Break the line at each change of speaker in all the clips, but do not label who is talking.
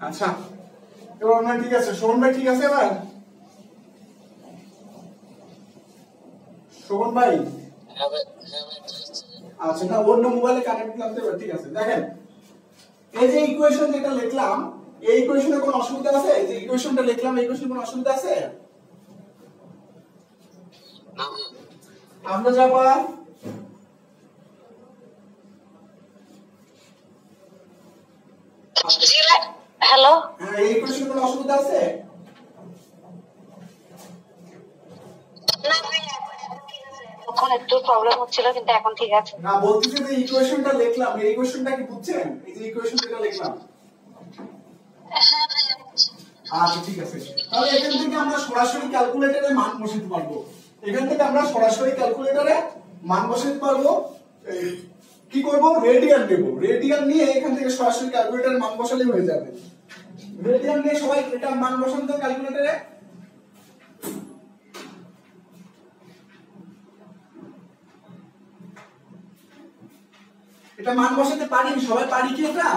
আচ্ছা এবার না ঠিক আছে, শোভন ভাই ঠিক আছে এবার? শোভন ভাই আচ্ছা না অন্য মোবাইলে কানেক্ট করলাম তো, ঠিক আছে। দেখেন এই যে ইকুয়েশন যেটা লিখলাম, এই ইকুয়েশনে কোনো অসুবিধা আছে? এই যে ইকুয়েশনটা লিখলাম, এই ইকুয়েশনে কোনো অসুবিধা আছে? না। আমরা যাবা
হ্যালো,
হ্যাঁ এই ইকুয়েশনে কোনো অসুবিধা আছে?
না ভাই এখন একটু প্রবলেম হচ্ছিল, কিন্তু এখন ঠিক আছে।
না বলতেছি যে ইকুয়েশনটা লিখলাম, এই ইকুয়েশনটা কি বুঝছেন? এই যে ইকুয়েশন যেটা লিখলাম,
হ্যাঁ ভাই বুঝছি।
আচ্ছা ঠিক আছে। তাহলে এখান থেকে আমরা সরাসরি ক্যালকুলেটরে মান বসাতে পারবো, এখান থেকে আমরা সরাসরি ক্যালকুলেটরে মান বসাতে পারবো। কি করব, রেডিয়ান নেব, রেডিয়ান নিয়ে এখান থেকে সরাসরি ক্যালকুলেটরে মান বসালে হয়ে যাবে। রেডিয়ান নিয়ে সবাই এটা মান বসান তো ক্যালকুলেটরে। এটা মান বসাতে পারি সবাই? পারি কি এটা?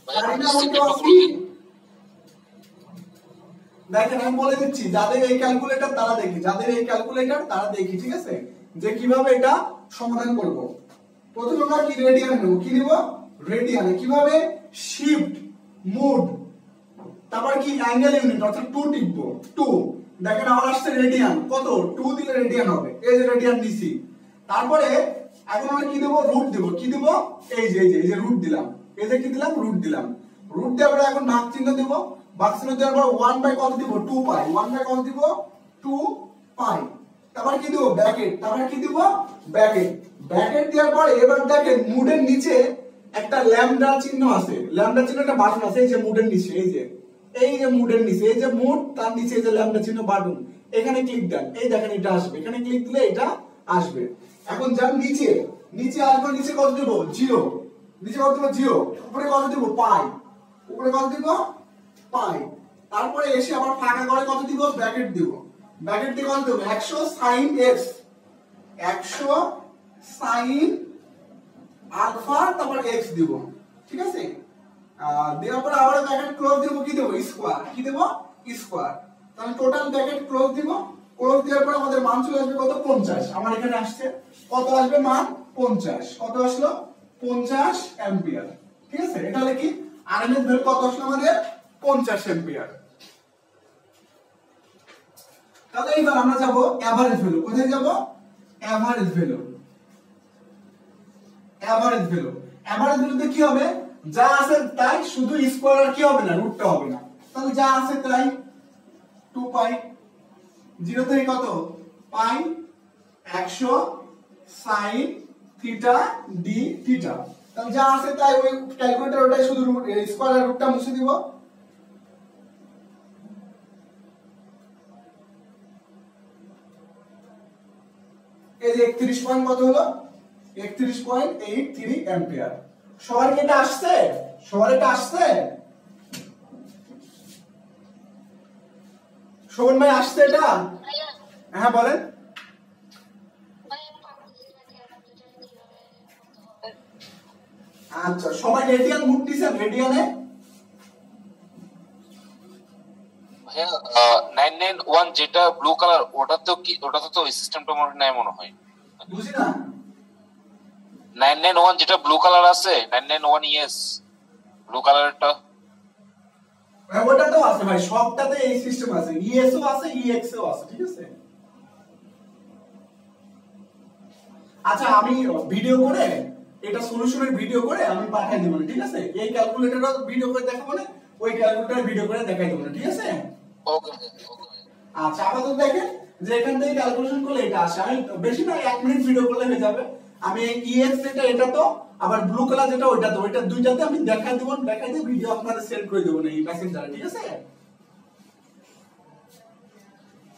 পারি না বলতে পারছি? দেখেন আমি বলে দিচ্ছি, যাদের এই ক্যালকুলেটর তারা দেখি, যাদের এই ক্যালকুলেটর তারা দেখি, ঠিক আছে, যে কিভাবে এটা সমাধান করব। প্রথমে আমরা কি রেডিয়ান নেব, কি নেব রেডিয়ানে, কিভাবে শিফট মোড, তারপর কি অ্যাঙ্গেল ইউনিট অর্থাৎ 2 টিপব, 2। দেখেন আমার আসছে রেডিয়ান, কত 2 দিলে রেডিয়ান হবে, এই যে রেডিয়ান নিছি। তারপরে এখন আমরা কি দেব, রুট দেব, কি দেব এই যে রুট দিলাম, এই যে কি দিলাম রুট দিলাম। রুট দেওয়ার পরে এখন ভাগ চিহ্ন দেব, ভাগ চিহ্ন দেওয়ার পর 1 বাই কত দিব 2 পাই, 1 বাই কত দিব 2 পাই। তারপর কি দেব ব্র্যাকেট, তারপর কি দেব ব্র্যাকেট, ব্র্যাকেট দেওয়ার পরে এবার দেখেন মুডের নিচে একটা ল্যামডা চিহ্ন আছে, ল্যামডা চিহ্ন একটা বাটন আছে, এই যে মুডের নিচে, এই যে মুডের নিচে, এই যে মুড তার নিচে এই যে ল্যামডা চিহ্ন বাটন, এখানে ক্লিক দেন, এই দেখেন এটা আসবে, এখানে ক্লিক দিলে এটা আসবে। এখন যান নিচে, নিচে আসবে, নিচে কত দেব 0, নিচে কত দেব 0, উপরে কত দেব পাই, উপরে কত দেব পাই। তারপরে এসে আবার ফাঁকা করে কত দিব ব্র্যাকেট দিব, ব্র্যাকেট দিয়ে কত দেব 100 sin x, 100 sin আলফা, তারপর x দিব, ঠিক আছে। দেওয়ার পর আবার ব্র্যাকেট ক্লোজ দিব, কি দেব স্কয়ার, কি দেব স্কয়ার। তাহলে টোটাল ব্র্যাকেট ক্লোজ দিব, ক্লোজ দেওয়ার পর আমাদের মান চলে আসবে কত 50। আমার এখানে আসছে কত আসবে মান 50, কত আসলো 50 অ্যাম্পিয়ার, ঠিক আছে। এটা হলো কি আরএমএস ভ্যালু কত আসলো আমাদের 50 অ্যাম্পিয়ার। তাহলে এইবার আমরা যাব এভারেজ ভ্যালু, কোথায় যাব average value, average value, average ভ্যালুতে কি হবে যা আছে তাই, শুধু স্কয়ার আর কি হবে না রুটটা হবে না। তাহলে যা আছে তাই 2 পাই, 0 থেকে কত পাই 100 sin থিটা ডি থিটা। তাহলে যা আছে তাই ওই ক্যালকুলেটর ওটাই শুধু রুট স্কয়ার আর রুটটা মুছে দিব। এই যে 31 পয়েন্ট কত হলো 31.83 অ্যাম্পিয়ার। সবার কি এটা আসছে, সবার এটা আসছে? শোভন ভাই আসছে এটা? হ্যাঁ বলেন। আচ্ছা সবাই রেডিয়ান মুড দিছেন, রেডিয়ানে
991 যেটা ব্লু কালার, ওটাতে কি, ওটাতে তো সিস্টেমটা মনে নাই মনে হয়,
বুঝি না।
991 যেটা ব্লু কালার আছে, 991 ইএস ব্লু কালারটা,
হ্যাঁ ওটা তো আছে ভাই, সবটাতে এই সিস্টেম আছে, ইএসও আছে ইএক্সও আছে, ঠিক আছে। আচ্ছা আমি ভিডিও করে এটা সলিউশনের ভিডিও করে আমি পাঠিয়ে দেব, ঠিক আছে। এই ক্যালকুলেটরও ভিডিও করে দেখাবো না, ওই ক্যালকুলেটর ভিডিও করে দেখাই দেব, ঠিক আছে।
ওকে ওকে।
আচ্ছা আপাতত দেখেন যে এখান থেকে ক্যালকুলেশন করলে এটা আসে, আমি বেশি না 1 মিনিট ভিডিও করলে হয়ে যাবে। আমি এই ইএক্স এটা তো আবার ব্লু কালার যেটা ওইটা তো, ওইটা দুইটাতে আমি দেখাই দেব, দেখাই দিয়ে ভিডিও আপনাদের সেন্ড করে দেব এই মেসেঞ্জারে, ঠিক আছে।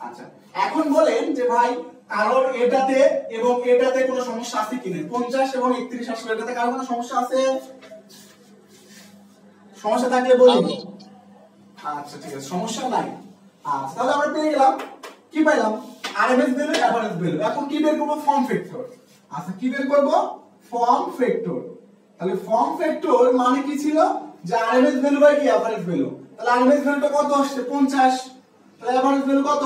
আচ্ছা এখন বলেন যে ভাই কারোর এটাতে এবং এটাতে কোনো সমস্যা আছে কিনা, 50 এবং 31 আসলে এটাতে কারোর কোনো সমস্যা আছে? সমস্যা থাকলে বলুন। আচ্ছা ঠিক আছে সমস্যা নাই। আচ্ছা তাহলে আমরা পেয়ে গেলাম, কি পাইলাম আরএমএস ভ্যালু এভারেজ ভ্যালু। এখন কি বের করব ফর্ম ফ্যাক্টর। আচ্ছা কি বের করব ফর্ম ফ্যাক্টর। তাহলে ফর্ম ফ্যাক্টর মানে কি ছিল যে আরএমএস ভ্যালু বাই কি এভারেজ ভ্যালু। তাহলে আরএমএস ভ্যালুটা কত আসছে 50, তাহলে এভারেজ ভ্যালু কত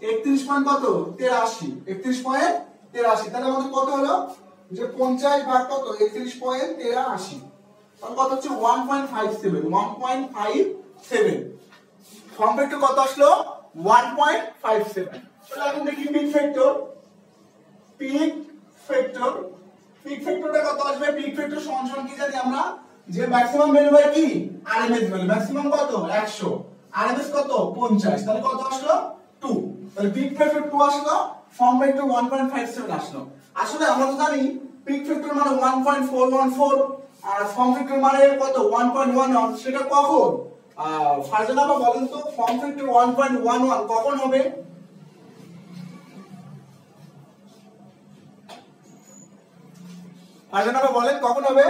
31 পয়েন্ট কত 83, 31.83। তাহলে আমাদের কত হলো যে 50 ভাগ কত 31.83, তাহলে কত হচ্ছে 1.57, 1.57। ফর্ম ফ্যাক্টর কত আসলো 1.57। তাহলে এখন দেখি peak factor, peak factor, peak ফ্যাক্টরটা কত আসবে? পিক ফ্যাক্টর সমান কি জানি আমরা যে ম্যাক্সিমাম ভ্যালু বাই কি আরএমএস ভ্যালু। ম্যাক্সিমাম কত 100, আরএমএস কত 50, তাহলে কত আসলো 2। তাহলে পিক ফ্যাক্টর 2 আসলো, ফর্ম ফ্যাক্টর 1.57 আসলো। আসলে আমরা তো জানি পিক ফ্যাক্টর মানে 1.414 আর ফর্ম ফ্যাক্টর মানে কত 1.11। সেটা কখন ফারজানা আপা বলেন তো ফর্ম ফ্যাক্টর 1.11 কখন হবে? ফারজানা আপা বলেন কখন হবে?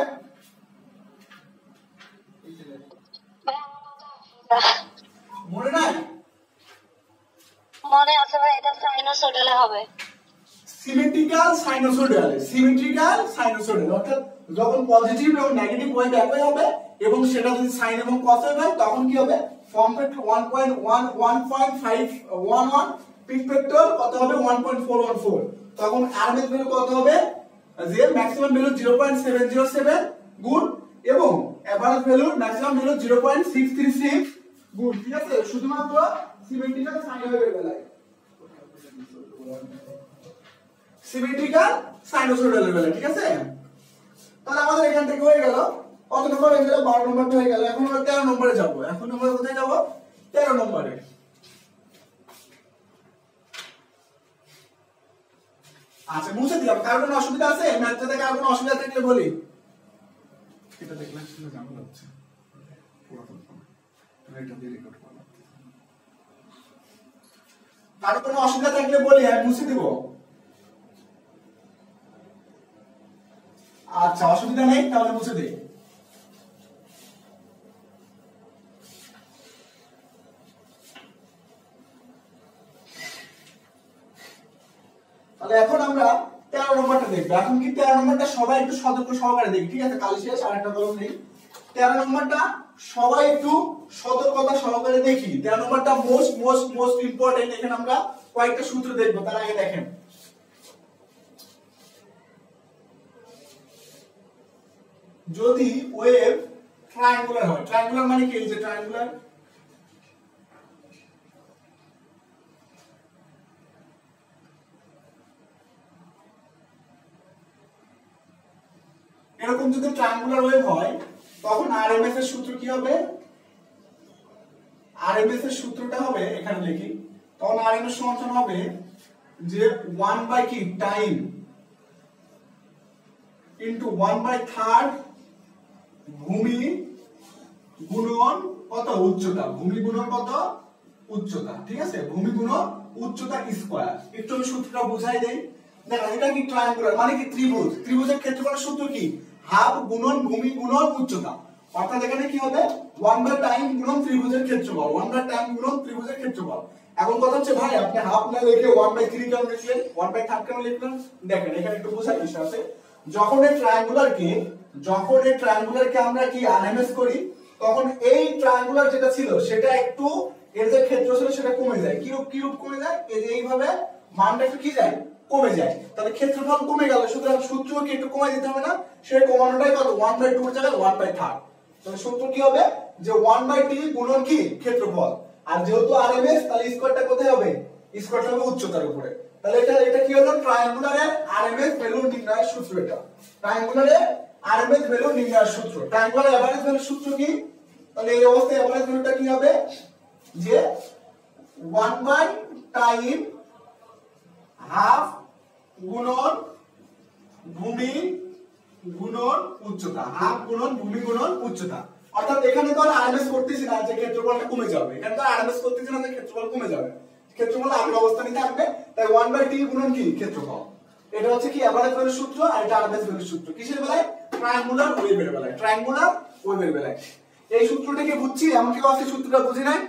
মনে নাই?
মনে আছে ভাই, এটা সাইনোসয়েডালে হবে।
সিমেট্রিক্যাল সাইনোসয়েডাল, সিমেট্রিক্যাল সাইনোসয়েডাল অর্থাৎ যখন পজিটিভ এবং নেগেটিভ ওয়েভ একই হবে এবং সেটা যদি সাইন এবং কস হয় তখন কি হবে? ফর্ম ফ্যাক্টর 1.511, পিক ফ্যাক্টর কত হবে 1.414। তখন আরএমএস ভ্যালু কত হবে? যে ম্যাক্সিমাম ভ্যালু 0.707 গুণ এবং এভারেজ ভ্যালু ম্যাক্সিমাম ভ্যালু 0.636 গুণ। ঠিক আছে, শুধুমাত্র সিমেট্রিক্যাল সাইনোসয়েডাল বেলায়, সিমেট্রিক্যাল সাইনোসয়েডাল বেলায়। ঠিক আছে, তাহলে আমাদের এখান থেকে হয়ে গেল কত নম্বর হয়ে গেল? 12 নম্বরটা হয়ে গেল। এখন আমরা 13 নম্বরে যাব। এখন আমরা কোথায় যাব? 13 নম্বরে। আচ্ছা মুছে দিলাম। কার কোনো অসুবিধা আছে? ম্যাথটা থেকে আর কোনো অসুবিধা থাকলে বলি। এটা দেখলে আসলে ঝামেলা হচ্ছে। এটা দিয়ে রেকর্ড করলাম। কার কোনো অসুবিধা থাকলে বলি, আমি মুছে দিব। আচ্ছা অসুবিধা নেই, তাহলে মুছে দেই। তাহলে এখন আমরা 13 নম্বরটা দেখব। এখন কি 13 নম্বরটা সবাই একটু সতর্ক সহকারে দেখি। ঠিক আছে, কালি শেষ, আরেকটা কলম নেই। 13 নম্বরটা সবাই একটু সতর্কতা সহকারে দেখি। 13 নম্বরটা মোস্ট ইম্পর্টেন্ট। এখানে আমরা কয়েকটা সূত্র দেখব। তার আগে দেখেন, যদি ওয়েভ ট্রায়াঙ্গুলার হয়, ট্রায়াঙ্গুলার মানে কি? এই যে ট্রায়াঙ্গুলার, এরকম যদি ট্রায়াঙ্গুলার ওয়েভ হয় তখন আরএমএস এর সূত্র কি হবে? আরএমএস এর সূত্রটা হবে, এখানে লিখি, তখন আরএমএস সমান হবে যে 1 বাই কি টাইম ইনটু 1/3 ভূমি গুণন কত উচ্চতা, ভূমি গুণন কত উচ্চতা। ঠিক আছে, ভূমি গুণন উচ্চতা স্কয়ার। একটু আমি সূত্রটা বুঝাই দেই। দেখেন এটা কি ট্রায়াঙ্গুলার মানে কি ত্রিভুজ, ত্রিভুজের ক্ষেত্রফলের সূত্র কি হাফ গুণন ভূমি গুণন উচ্চতা। অর্থাৎ এখানে কি হবে 1/টাইম গুণন ত্রিভুজের ক্ষেত্রফল, 1/টাইম গুণন ত্রিভুজের ক্ষেত্রফল। এখন কথা হচ্ছে ভাই আপনি হাফ না লিখে 1/3 কেন লিখলেন, 1/3 কেন লিখলেন? দেখেন এখানে একটু বোঝার বিষয় আছে। যখন এই ট্রায়াঙ্গুলারকে আমরা কি আরএমএস করি তখন এই ট্রায়াঙ্গুলার যেটা ছিল সেটা একটু এর যে ক্ষেত্র ছিল সেটা কমে যায়। কিরূপ কমে যায়? এই যে এইভাবে মানটা একটু কি যায় কমে যায়। তাহলে ক্ষেত্রফল কমে গেল, সুতরাং সূত্রকে একটু কমাই দিতে হবে না? সেই কমানোটাই কত 1/2 এর জায়গায় 1/3। তাহলে সূত্র কি হবে যে 1/t গুণন কি ক্ষেত্রফল, আর যেহেতু আরএমএস তাহলে স্কয়ারটা কোথায় হবে? স্কয়ারটা হবে উচ্চতার উপরে। তাহলে এটা কি হলো ট্রায়াঙ্গুলারের আরএমএস ভ্যালু নির্ণয়ের সূত্র। এটা ট্রায়াঙ্গুলারের আরএমএস ভ্যালু নির্ণয়ের সূত্র। ট্রায়াঙ্গুলার এভারেজ ভ্যালু সূত্র কি? তাহলে এই অবস্থায় এভারেজ ভ্যালুটা কি হবে যে 1/টাইম হাফ গুণন ভূমি গুণন উচ্চতা, হাফ গুণন ভূমি গুণন উচ্চতা। অর্থাৎ এখানে তো আরএমএস করতেছি না যে ক্ষেত্রফলটা কমে যাবে, এখানে তো আরএমএস করতেছি না যে ক্ষেত্রফল কমে যাবে, ক্ষেত্রফল আগের অবস্থানে থাকবে। তাই 1/t গুণন কি ক্ষেত্রফল। এটা হচ্ছে কি এভারেজ ভ্যালুর সূত্র, আর এটা আরএমএস ভ্যালুর সূত্র। কিসের বেলায়? ট্রায়াঙ্গুলার ওয়েভের বেলায়, ট্রায়াঙ্গুলার ওয়েভের বেলায়। এই সূত্রটাকে বুঝছি, এমন কি আছে সূত্রটা বুঝি নাই?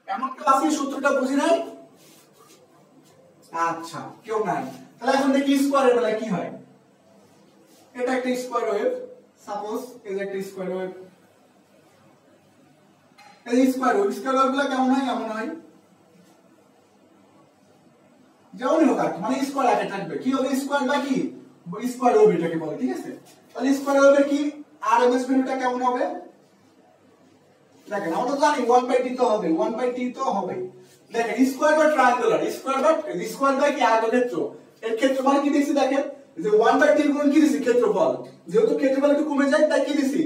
এমন কি আছে সূত্রটা বুঝি নাই? আচ্ছা কেউ নাই, তাহলে এখন দেখি স্কয়ারের বেলায় কি হয়। এটা একটা স্কয়ার ওয়েভ, সাপোজ এই যে একটা স্কয়ার ওয়েভ, এই স্কয়ার ওয়েভ, স্কয়ার ওয়েভগুলো কেমন হয়? এমন হয় যেমনই হোক আর মানে স্কয়ার আগে থাকবে, কি হবে স্কয়ার বা কি স্কয়ার ওয়েভ এটাকে বলে, ঠিক আছে। তাহলে স্কয়ার ওয়েভের কি আরএমএস ভ্যালুটা কেমন হবে? দেখেন আমরা তো জানি 1/t তো হবে, 1/t তো হবে। দেখেন স্কয়ার বা ট্রায়াঙ্গুলার, স্কয়ার বা কি আয়তক্ষেত্র, এর ক্ষেত্র মানে কি দিছি দেখেন যে 1/t গুণ কি দিছি ক্ষেত্রফল, যেহেতু ক্ষেত্রফল একটু কমে যায় তাই কি দিছি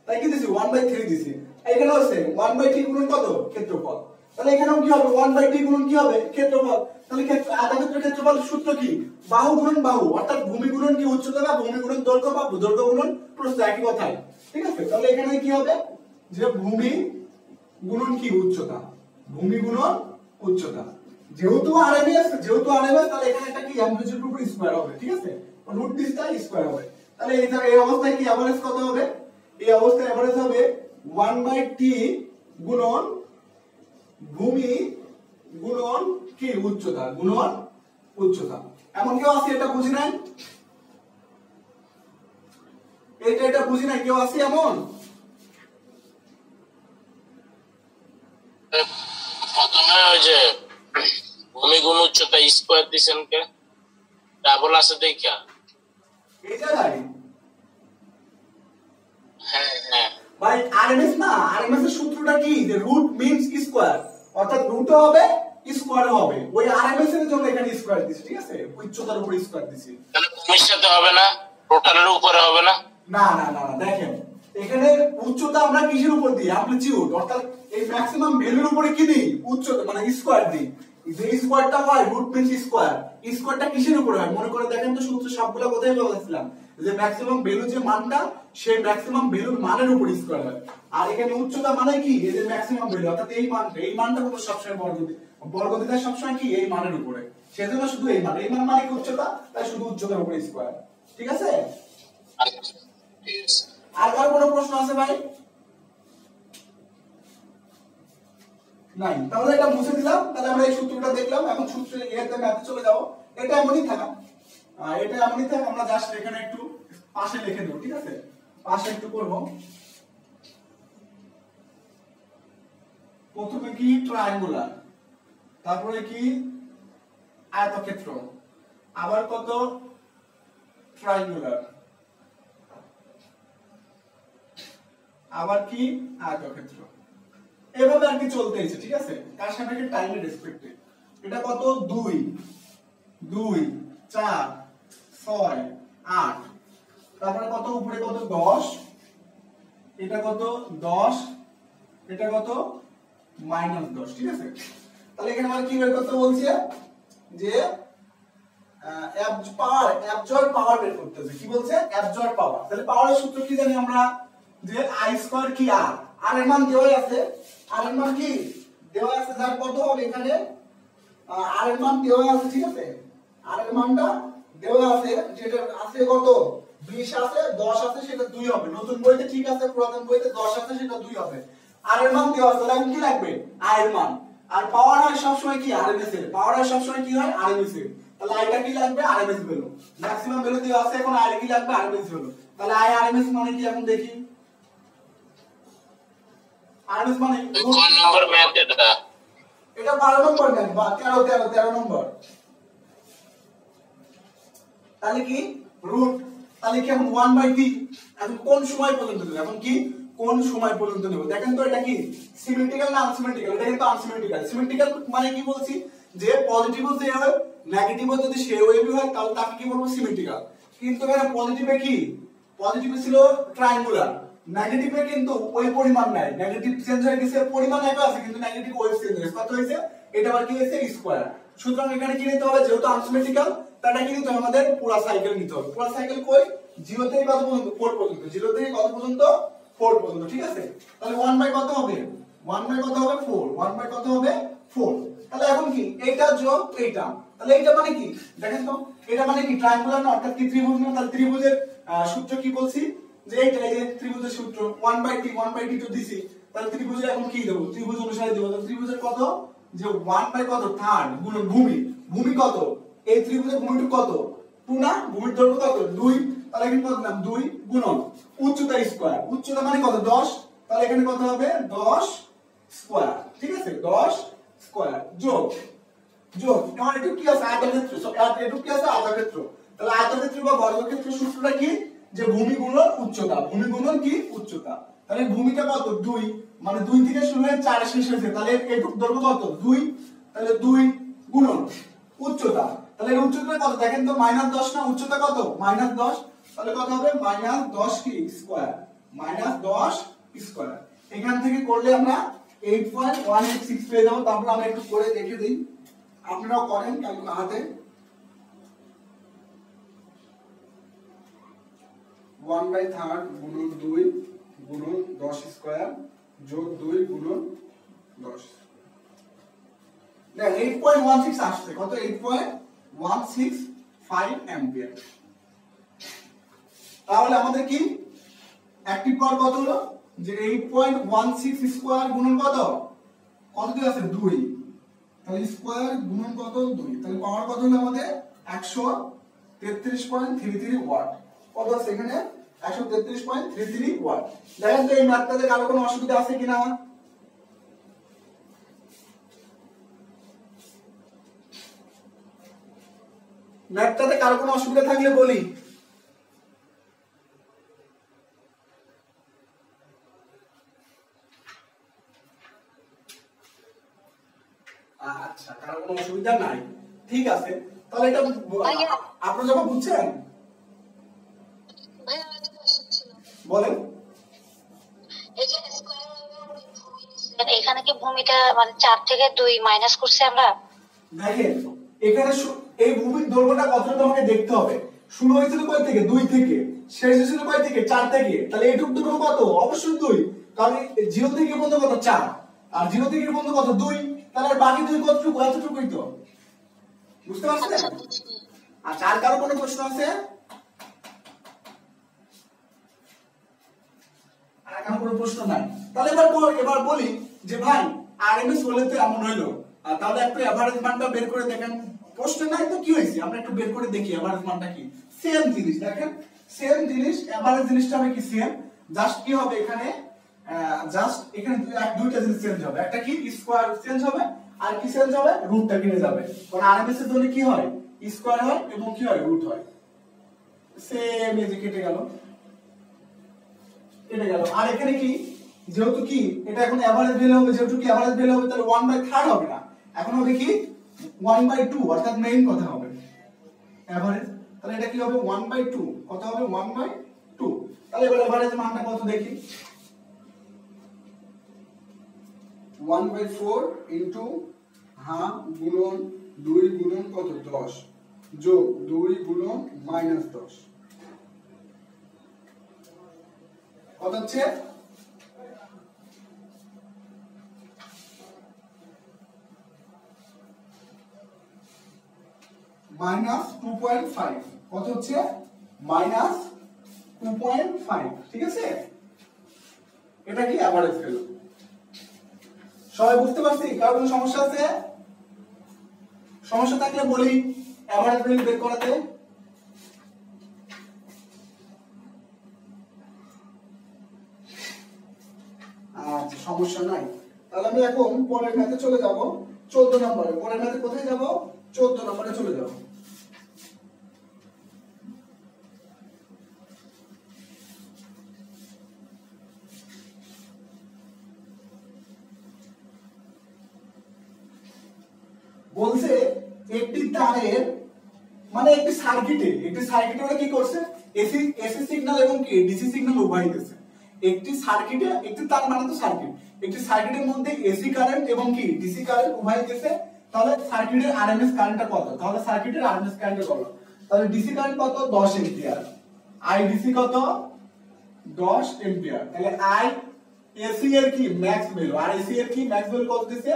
1/3 দিছি। এখানে হচ্ছে 1/t গুণ কত ক্ষেত্রফল, তাহলে এখানেও কি হবে 1/t গুণ কি হবে ক্ষেত্রফল। তাহলে আয়তক্ষেত্রের ক্ষেত্রফল সূত্র কি বাহু গুণন বাহু, অর্থাৎ ভূমি গুণন কি উচ্চতা বা ভূমি গুণন দৈর্ঘ্য বা দৈর্ঘ্য গুণন প্রস্থ, একই কথাই, ঠিক আছে। তাহলে এখানে কি হবে যে ভূমি গুণন কি উচ্চতা, ভূমি গুণন উচ্চতা, যেহেতু আরএমএস তাহলে এখানে একটা কি অ্যামপ্লিটিউড উপর স্কয়ার হবে, ঠিক আছে, রুট দিসটা স্কয়ার হবে। তাহলে এই অবস্থায় কি এভারেজ কত হবে? এই অবস্থায় এভারেজ হবে 1/t গুণন ভূমি গুণন কি উচ্চতা, গুণন উচ্চতা। এমন কেউ আছে এটা বুঝি নাই? এটা বুঝি নাই কেউ আছে এমন?
প্রথমে ওই যে ভূমি গুণ উচ্চতা স্কয়ার দিছেন কে ডাবল আছে দেখা
এই জায়গায়
হ্যাঁ হ্যাঁ
ভাই আরএমএস না, আরএমএস এর সূত্রটা কি যে রুট মিন্স স্কয়ার, অর্থাৎ রুট হবে স্কয়ার হবে, ওই আরএমএস এর জন্য এখানে স্কয়ার দিছি, ঠিক আছে, উচ্চতার উপর স্কয়ার দিছি।
তাহলে ভূমির সাথে হবে না, টোটালের উপরে হবে না?
না না না না, দেখেন এখানে উচ্চতা আমরা কিসের উপর দিই অ্যামপ্লিটিউড, অর্থাৎ এই ম্যাক্সিমাম ভ্যালুর উপরে কি দিই উচ্চতা মানে স্কয়ার দিই, যে স্কয়ারটা হয় রুট মিন্স স্কয়ার, স্কয়ারটা কিসের উপরে হয় মনে করে দেখেন তো, সূত্র সবগুলো কোথায় বলেছিলাম যে ম্যাক্সিমাম ভ্যালু যে মানটা সেই ম্যাক্সিমাম ভ্যালুর মানের উপর স্কয়ার হয়, আর এখানে উচ্চতা মানে কি এই যে ম্যাক্সিমাম ভ্যালু, অর্থাৎ এই মানটা উপর সবসময় বর্গ দিতে সবসময় কি এই মানের উপরে, সেজন্য শুধু এই মান মানে কি উচ্চতা, তাই শুধু উচ্চতার উপর স্কয়ার, ঠিক আছে। আর কার কোনো প্রশ্ন আছে ভাই? নাই, তাহলে এটা মুছে দিলাম, তাহলে আমরা এই সূত্রটা দেখলাম, এখন সূত্রে এতে ম্যাথে চলে যাব। এটা এমনই থাকা, এটা এমনই থাক, আমরা জাস্ট এখানে একটু পাশে লিখে দেব, ঠিক আছে, পাশে একটু করব। প্রথমে কি ট্রায়াঙ্গুলার, তারপরে কি আয়তক্ষেত্র, আবার কত ট্রায়াঙ্গুলার, আবার কি আয়তক্ষেত্র, এভাবে আর কি চলতেছে, ঠিক আছে, তার সাথে কি টাইমের রেসপেক্টে। এটা কত 2 2 4 6 8, তারপরে কত উপরে কত 10, এটা কত 10, এটা কত -10, ঠিক আছে। তাহলে এখানে আমরা কি বের করতে বলছি যে অ্যাবজর্ব পাওয়ার বের করতে হবে, কি বলছে অ্যাবজর্ব পাওয়ার। তাহলে পাওয়ারের সূত্র কি জানি আমরা যে আই স্কয়ার কি আর এর মান দেওয়া আছে, আর এর মান কি দেওয়া আছে, যার কত হবে এখানে আর এর মান দেওয়া আছে, ঠিক আছে, আর এর মানটা দেওয়া আছে, যেটা আছে কত 20 আছে 10 আছে সেটা 2 হবে, নতুন বইতে ঠিক আছে, পুরাতন বইতে 10 আছে সেটা 2 হবে, আর এর মান দেওয়া আছে, তাহলে কি লাগবে আর এর মান, আর পাওয়ার হয় সব সময় কি আরএমএস এর, পাওয়ার হয় সব সময় কি হয় আরএমএস এর, তাহলে আইটা কি লাগবে আরএমএস ভ্যালু, ম্যাক্সিমাম ভ্যালু দেওয়া আছে, এখন আর কি লাগবে আরএমএস ভ্যালু। তাহলে আই আরএমএস মানে কি এখন দেখি, আরএমএস মানে
কোন নম্বর ম্যাথ এটা?
এটা 12 নম্বর ম্যাথ বা 13 নম্বর। তাহলে কি রুট, তাহলে কি এখন 1/t, এখন কোন সময় পর্যন্ত নেব, এখন কি কোন সময় পর্যন্ত নেব, দেখেন তো এটা কি সিমেট্রিক্যাল না আনসিমেট্রিক্যাল, এটা কিন্তু আনসিমেট্রিক্যাল। সিমেট্রিক্যাল মানে কি বলছি যে পজিটিভ যে হয় নেগেটিভ যদি সে ওয়েভই হয় তাহলে তাকে কি বলবো সিমেট্রিক্যাল, কিন্তু এখানে পজিটিভে কি পজিটিভে ছিল ট্রায়াঙ্গুলার, নেগেটিভে কিন্তু ওই পরিমাণ নাই, নেগেটিভ চেঞ্জ হয়ে গেছে, পরিমাণ একই আছে কিন্তু নেগেটিভ ওয়েভ চেঞ্জ হয়েছে, কত হয়েছে এটা আবার কি হয়েছে স্কয়ার। সুতরাং এখানে কি নিতে হবে, যেহেতু আনসিমেট্রিক্যাল তাহলে কি নিতে হবে আমাদের পুরো সাইকেল নিতে হবে, পুরো সাইকেল কই 0 থেকে কত পর্যন্ত 4 পর্যন্ত, 0 থেকে কত পর্যন্ত 4 পর্যন্ত, ঠিক আছে। তাহলে 1 বাই কত হবে 1 বাই কত হবে 4, 1 বাই কত হবে 4। তাহলে এখন কি এইটা যোগ এইটা, তাহলে এইটা মানে কি দেখেন তো, এটা মানে কি ট্রায়াঙ্গুলার না, অর্থাৎ কি ত্রিভুজ না, তাহলে ত্রিভুজের সূত্র কি বলছি যে এইটা, এই যে ত্রিভুজের সূত্র 1/t তো দিছি, তাহলে ত্রিভুজের এখন কি দেব ত্রিভুজ অনুসারে দেব, তাহলে ত্রিভুজের কত যে 1 বাই কত থার্ড গুণন ভূমি, ভূমি কত এই ত্রিভুজের ভূমিটুকু কত 2 না, ভূমির দৈর্ঘ্য কত 2, তাহলে এখানে কত দিলাম 2 গুণন উচ্চতা স্কয়ার, উচ্চতা মানে কত 10, তাহলে এখানে কত হবে 10 স্কয়ার, ঠিক আছে 10 স্কয়ার যোগ যোগ এখন এটুকু কি আছে আয়তক্ষেত্র, এটুকু কি আছে আয়তক্ষেত্র, তাহলে আয়তক্ষেত্র বা বর্গক্ষেত্র সূত্রটা কি যে ভূমি গুণন উচ্চতা, ভূমি গুণন কি উচ্চতা, তাহলে ভূমিটা কত 2 মানে 2 থেকে শুরু হয়ে 4 শেষ হয়েছে, তাহলে এটুকু দৈর্ঘ্য কত 2, তাহলে 2 গুণন উচ্চতা, তাহলে এর উচ্চতা কত দেখেন তো -10 না, উচ্চতা কত -10, তাহলে কত হবে -10 কি স্কয়ার, -10 স্কয়ার, এখান থেকে করলে আমরা 8.186 পেয়ে যাবো। তারপর আমরা একটু করে দেখে দিই, আপনারাও করেন ক্যালকুলেটর হাতে। 1/3 গুণন 2 গুণন 10 স্কয়ার যোগ 2 গুণন 10, দেখেন 8.16 আসছে, কত 8.165 অ্যাম্পিয়ার। তাহলে আমাদের কি অ্যাক্টিভ পাওয়ার কত হলো যে 8.16 স্কয়ার গুণন কত কত দেওয়া আছে 2, তাহলে স্কয়ার গুণন কত 2, তাহলে পাওয়ার কত হলো আমাদের 133.33 ওয়াট, কত আছে এখানে 133.33 ওয়াট। দেখেন তো এই ম্যাথটাতে কারো কোনো অসুবিধা আছে কিনা, ম্যাথটাতে কারো কোনো অসুবিধা থাকলে বলি। আচ্ছা কারো কোনো অসুবিধা নাই, ঠিক আছে তাহলে এটা আপনারা যখন বুঝছেন
ভাইয়া একটা কোশ্চেন ছিল,
বলেন।
এই যে স্কয়ার এখানে কি ভূমিটা মানে 4 থেকে 2 মাইনাস করছে আমরা,
দেখেন এখানে এই ভূমির দৈর্ঘ্যটা কতটা তোমাকে দেখতে হবে, শুরু হয়েছিল কয় থেকে 2 থেকে, শেষ হয়েছিল কয় থেকে 4 থেকে, তাহলে এইটুকু দৈর্ঘ্য কত অবশ্যই 2, কারণ 0 থেকে পর্যন্ত কত 4 আর 0 থেকে পর্যন্ত কত 2, তাহলে আর বাকি 2 কতটুকু এতটুকুই তো, বুঝতে পারছেন। আচ্ছা আর কারো কোনো প্রশ্ন আছে, আর কারো কোনো প্রশ্ন নাই, তাহলে এবার বলি যে ভাই আরএমএস বলে তো এমন হইলো, তাহলে একটু এভারেজ মানটা বের করে দেখেন, প্রশ্ন নাই তো কি হয়েছে আমরা একটু বের করে দেখি এভারেজ মানটা কি, সেম জিনিস দেখেন সেম জিনিস, এভারেজ জিনিসটা হবে কি সেম, জাস্ট কি হবে এখানে জাস্ট এখানে দুইটা জিনিস চেঞ্জ হবে, একটা কি স্কয়ার চেঞ্জ হবে আর কি চেঞ্জ হবে রুটটা কেটে যাবে, কারণ আরএমএস এর জন্য কি হয় স্কয়ার হয় এবং কি হয় রুট হয়, সেম এই যে কেটে গেল কেটে গেল, আর এখানে কি যেহেতু কি এটা এখন এভারেজ ভ্যালু হবে, যেহেতু কি এভারেজ ভ্যালু হবে তাহলে 1/3 হবে না, এখন হবে কি 1/2, অর্থাৎ মেইন কথা হবে এভারেজ, তাহলে এটা কি হবে 1/2, কত হবে 1/2, তাহলে এবার এভারেজ মানটা কত দেখি 1/4 ইনটু হাফ গুণন 2 গুণন কত 10 যোগ 2 গুণন -10, কত হচ্ছে -2.5, কত হচ্ছে -2.5, ঠিক আছে, এটা কি এভারেজ ভ্যালু। সবাই বুঝতে পারছি, কারো কোনো সমস্যা আছে, সমস্যা থাকলে বলি এভারেজ ভ্যালু বের করাতে। আচ্ছা সমস্যা নাই, তাহলে আমি এখন পরের ম্যাথে চলে যাব 14 নম্বরে, পরের ম্যাথে কোথায় যাব 14 নম্বরে চলে যাব। বলছে একটি তারের মানে একটি সার্কিটে ওরা কি করছে এসি সিগন্যাল এবং কি ডিসি সিগন্যাল উভয় দিয়েছে, একটি সার্কিটে একটি তার মানে তো সার্কিট, একটি সার্কিটের মধ্যে এসি কারেন্ট এবং কি ডিসি কারেন্ট উভয় দিয়েছে, তাহলে সার্কিটের আরএমএস কারেন্টটা কত, তাহলে সার্কিটের আরএমএস কারেন্ট কত, তাহলে ডিসি কারেন্ট কত 10 এম্পিয়ার, আই ডিসি কত 10 এম্পিয়ার, তাহলে আই এসি এর কি ম্যাক্স ভ্যালু আর এসি এর কি ম্যাক্স ভ্যালু কত দিয়েছে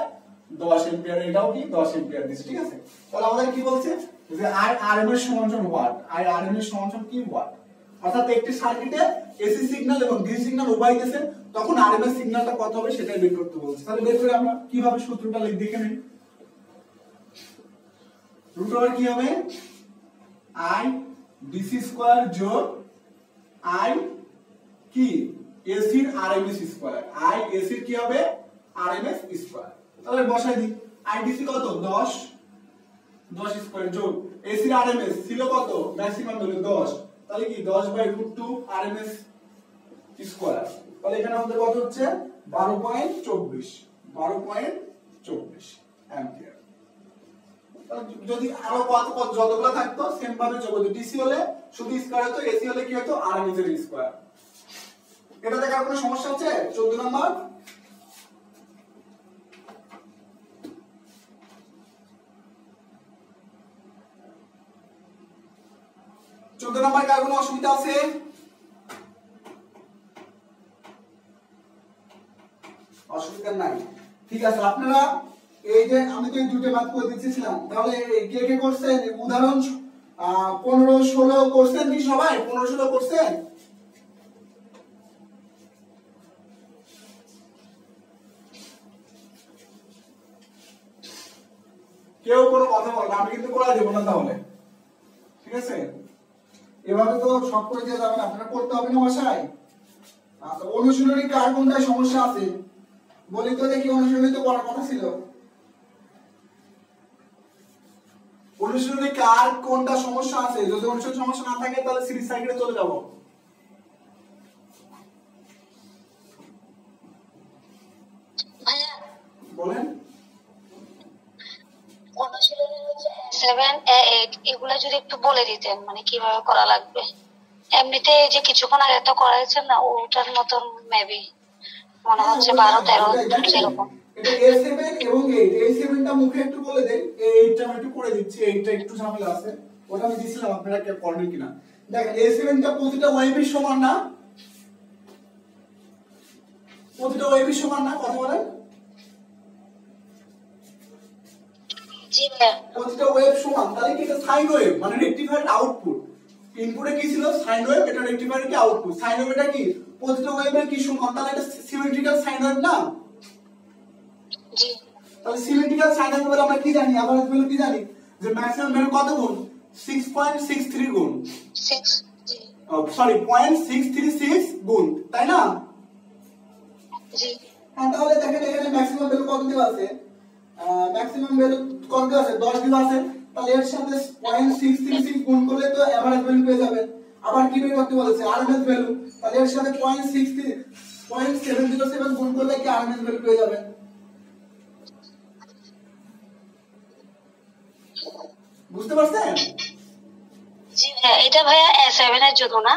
10 এম্পিয়ার, এটাও কি 10 এম্পিয়ার দিয়েছে, ঠিক আছে। তাহলে আমাদের কি বলছে যে আই আরএমএস সমান ওয়াট, আই আরএমএস সমান কি ওয়াট, অর্থাৎ একটি সার্কিটে এসি সিগন্যাল এবং ডিসি সিগন্যাল উভয় গেছে, তখন আরএমএস সিগন্যালটা কত হবে সেটাই বের করতে বলছে। তাহলে বের করে আমরা কিভাবে সূত্রটা লিখে দেখে নিই। রুট ওভার কি হবে, আই ডিসি স্কয়ার যোগ আই কি এসির আরএমএস স্কয়ার, আই এসির কি হবে আরএমএস স্কয়ার। তাহলে বসাই দিই, আই ডিসি কত 10 স্কয়ার যোগ এসির আরএমএস ছিল কত ম্যাক্সিমাম ভ্যালু 10, তাহলে কি 10/√2 আরএমএস স্কয়ার। তাহলে এখানে আমাদের কত হচ্ছে 12.24 অ্যাম্পিয়ার। যদি আরো কত যতগুলো থাকতো সেম ভাবে যোগ হতো, ডিসি হলে শুধু স্কয়ার হতো, এসি হলে কি হতো আরএমএস এর স্কয়ার। এটা দেখার কোনো সমস্যা আছে? 14 নাম্বার। কার কোনো অসুবিধা আছে? অসুবিধা নাই, ঠিক আছে। আপনারা এই যে আমি তো এই দুটো বাদ করে দিচ্ছিলাম, তাহলে কে কে করছেন উদাহরণ 15-16 করছেন কি সবাই? 15-16 করছেন? কেউ কোনো কথা বলবে, আমি কিন্তু করে দেবো না তাহলে, ঠিক আছে? এভাবে তো সব করে দিয়ে যাবেন, আপনারা করতে হবে না বাসায়। আচ্ছা, অনুশীলনী কার কোনটায় সমস্যা আছে বলি তো দেখি, অনুশীলনী তো করার কথা ছিল। অনুশীলনী কার কোনটা সমস্যা আছে? যদি অনুশীলনী সমস্যা না থাকে তাহলে সিরিজ সার্কিটে চলে যাব।
ভাইয়া
বলেন।
অনুশীলনী হচ্ছে A7 A8 এগুলা যদি একটু বলে দিতেন মানে কিভাবে করা লাগবে। এমনিতে যে কিছুক্ষণ আগে তো করাইছেন না ওটার মতন মেবি মনে হচ্ছে 12-13 এরকম।
এটা A7 এবং 8, A7টা মুখে একটু বলে দেন, A8টা আমি একটু করে দিচ্ছি, 8টা একটু ঝামেলা আছে, ওটা আমি দিছিলাম, আপনারা কি করবেন কিনা দেখেন। A7টা প্রতিটা ওয়েভের সমান না, প্রতিটা ওয়েভের সমান না, কথা বলেন।
জি ভাইয়া।
প্রতিটা ওয়েভ সমান, তাহলে কি এটা সাইন ওয়েভ মানে রেকটিফায়ার আউটপুট। ইনপুটে কি ছিল সাইন ওয়েভ, এটা রেকটিফায়ার কি আউটপুট। সাইন ওয়েভ এটা কি প্রতিটা ওয়েভের কি সমান, তাহলে এটা সিমেট্রিক্যাল সাইন ওয়েভ না।
জি।
তাহলে সিমেট্রিক্যাল সাইন ওয়েভ বলে আমরা কি জানি, এভারেজ ভ্যালু কি জানি যে ম্যাক্সিমাম ভ্যালু কত গুণ 6.63 গুণ,
6 জি।
সরি 0.636 গুণ, তাই না?
জি।
হ্যাঁ, তাহলে দেখেন এখানে ম্যাক্সিমাম ভ্যালু কত দেওয়া আছে, ম্যাক্সিমাম ভ্যালু কত দেওয়া আছে 10 দেওয়া আছে, তাহলে এর সাথে 0.636 গুণ করলে তো এভারেজ ভ্যালু পেয়ে যাবেন। আবার কি বের করতে বলেছে আরএমএস ভ্যালু, তাহলে এর সাথে 0.707 গুণ করলে কি আরএমএস ভ্যালু পেয়ে যাবেন। বুঝতে পারছেন?
জি ভাইয়া, এটা ভাইয়া A7 এর জন্য না?